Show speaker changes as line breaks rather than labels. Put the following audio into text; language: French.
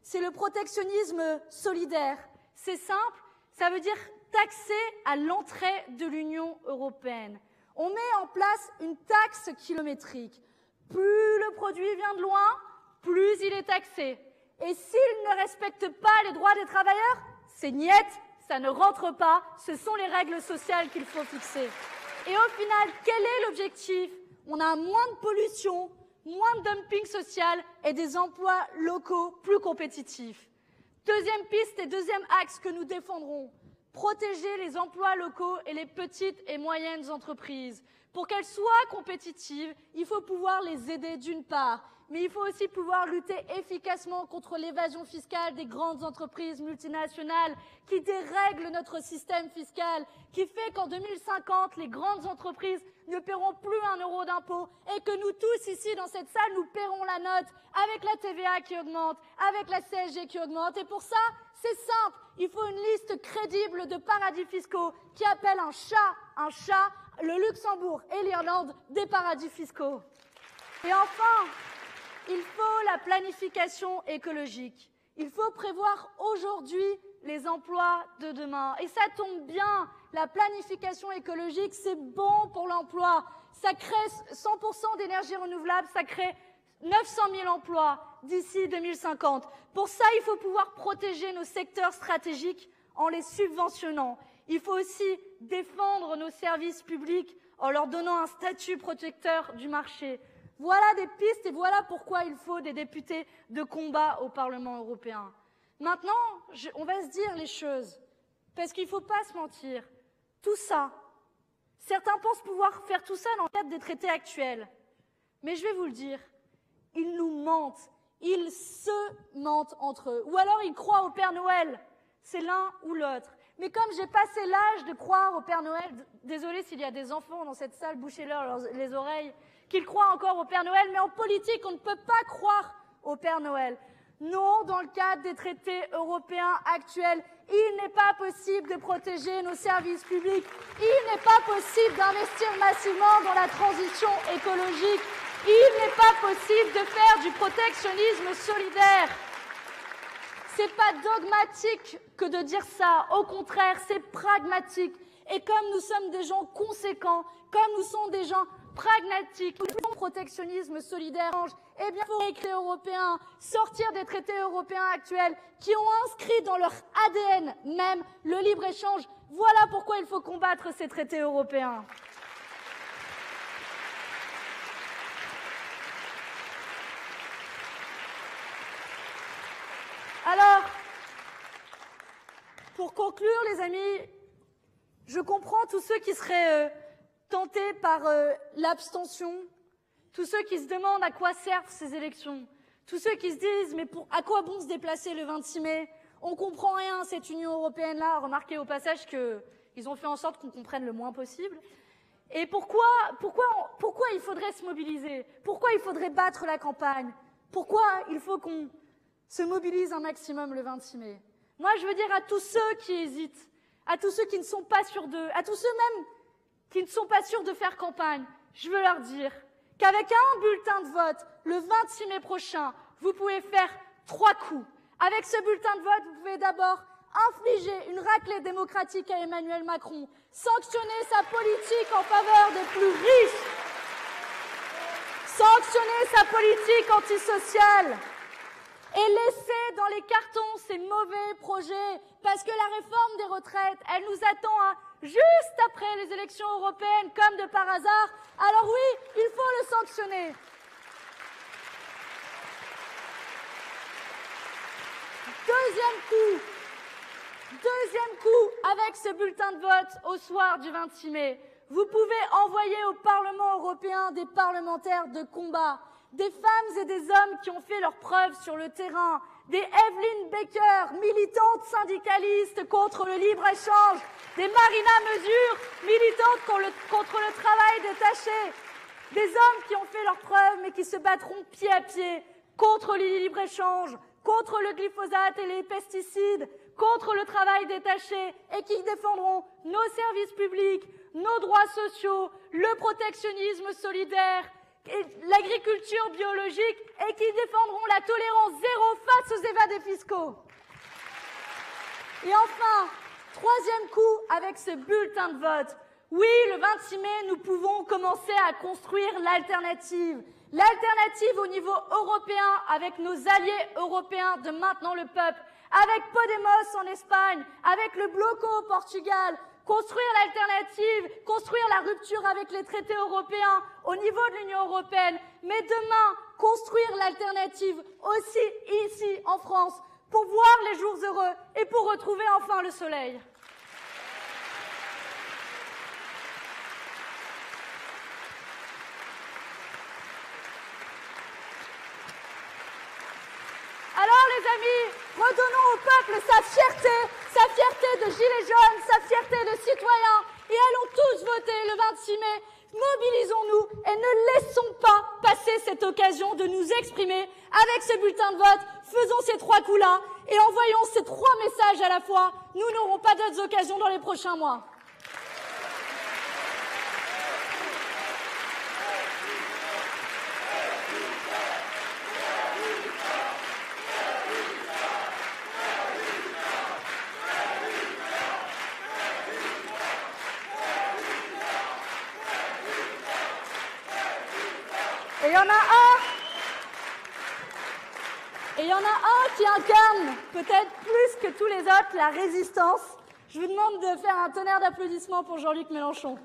c'est le protectionnisme solidaire. C'est simple, ça veut dire taxer à l'entrée de l'Union européenne. On met en place une taxe kilométrique. Plus le produit vient de loin, plus il est taxé. Et s'il ne respecte pas les droits des travailleurs, c'est niet, ça ne rentre pas, ce sont les règles sociales qu'il faut fixer. Et au final, quel est l'objectif? On a moins de pollution, moins de dumping social et des emplois locaux plus compétitifs. Deuxième piste et deuxième axe que nous défendrons, protéger les emplois locaux et les petites et moyennes entreprises. Pour qu'elles soient compétitives, il faut pouvoir les aider d'une part, mais il faut aussi pouvoir lutter efficacement contre l'évasion fiscale des grandes entreprises multinationales qui dérèglent notre système fiscal, qui fait qu'en 2050, les grandes entreprises ne paieront plus 1 euro d'impôt et que nous tous ici dans cette salle, nous paierons la note avec la TVA qui augmente, avec la CSG qui augmente. Et pour ça, c'est simple, il faut une liste crédible de paradis fiscaux qui appelle un chat, le Luxembourg et l'Irlande des paradis fiscaux. Et enfin, il faut la planification écologique. Il faut prévoir aujourd'hui les emplois de demain. Et ça tombe bien, la planification écologique, c'est bon pour l'emploi. Ça crée 100% d'énergie renouvelable, ça crée 900 000 emplois d'ici 2050. Pour ça, il faut pouvoir protéger nos secteurs stratégiques en les subventionnant. Il faut aussi défendre nos services publics en leur donnant un statut protecteur du marché. Voilà des pistes et voilà pourquoi il faut des députés de combat au Parlement européen. Maintenant, on va se dire les choses, parce qu'il ne faut pas se mentir. Tout ça, certains pensent pouvoir faire tout ça dans le cadre des traités actuels. Mais je vais vous le dire, ils nous mentent, ils se mentent entre eux. Ou alors ils croient au Père Noël, c'est l'un ou l'autre. Mais comme j'ai passé l'âge de croire au Père Noël, désolé s'il y a des enfants dans cette salle, bouchez-leur les oreilles, qu'ils croient encore au Père Noël, mais en politique, on ne peut pas croire au Père Noël. Non, dans le cadre des traités européens actuels, il n'est pas possible de protéger nos services publics, il n'est pas possible d'investir massivement dans la transition écologique, il n'est pas possible de faire du protectionnisme solidaire. C'est pas dogmatique que de dire ça, au contraire, c'est pragmatique. Et comme nous sommes des gens conséquents, comme nous sommes des gens pragmatiques, le protectionnisme solidaire, eh bien, il faut réécrire européen, sortir des traités européens actuels qui ont inscrit dans leur ADN même le libre-échange. Voilà pourquoi il faut combattre ces traités européens. Alors, pour conclure, les amis, je comprends tous ceux qui seraient tentés par l'abstention, tous ceux qui se demandent à quoi servent ces élections, tous ceux qui se disent mais à quoi bon se déplacer le 26 mai? On comprend rien à cette Union européenne-là. Remarquez au passage qu'ils ont fait en sorte qu'on comprenne le moins possible. Et pourquoi il faudrait se mobiliser? Pourquoi il faudrait battre la campagne? Pourquoi il faut qu'on se mobilise un maximum le 26 mai? Moi, je veux dire à tous ceux qui hésitent, à tous ceux qui ne sont pas sûrs d'eux, à tous ceux même qui ne sont pas sûrs de faire campagne, je veux leur dire qu'avec un bulletin de vote, le 26 mai prochain, vous pouvez faire 3 coups. Avec ce bulletin de vote, vous pouvez d'abord infliger une raclée démocratique à Emmanuel Macron, sanctionner sa politique en faveur des plus riches, sanctionner sa politique antisociale, et laisser dans les cartons ces mauvais projets, parce que la réforme des retraites, elle nous attend juste après les élections européennes, comme de par hasard. Alors oui, il faut le sanctionner. Deuxième coup, avec ce bulletin de vote au soir du 26 mai, vous pouvez envoyer au Parlement européen des parlementaires de combat, des femmes et des hommes qui ont fait leurs preuves sur le terrain, des Evelyn Baker, militantes syndicalistes contre le libre-échange, des Marina Mesure, militantes contre le travail détaché, des hommes qui ont fait leurs preuves mais qui se battront pied à pied contre le libre-échange, contre le glyphosate et les pesticides, contre le travail détaché et qui défendront nos services publics, nos droits sociaux, le protectionnisme solidaire, l'agriculture biologique et qui défendront la tolérance zéro face aux évadés fiscaux. Et enfin, troisième coup avec ce bulletin de vote. Oui, le 26 mai, nous pouvons commencer à construire l'alternative. L'alternative au niveau européen avec nos alliés européens de Maintenant le Peuple, avec Podemos en Espagne, avec le Bloco au Portugal. Construire l'alternative, construire la rupture avec les traités européens au niveau de l'Union européenne. Mais demain, construire l'alternative aussi ici en France pour voir les jours heureux et pour retrouver enfin le soleil. Alors les amis, redonnons au peuple sa fierté de gilets jaunes, sa fierté de citoyens, et allons tous voter le 26 mai. Mobilisons-nous et ne laissons pas passer cette occasion de nous exprimer avec ce bulletin de vote. Faisons ces trois coups-là et envoyons ces trois messages à la fois. Nous n'aurons pas d'autres occasions dans les prochains mois. Et il y en a un qui incarne peut-être plus que tous les autres la résistance. Je vous demande de faire un tonnerre d'applaudissements pour Jean-Luc Mélenchon.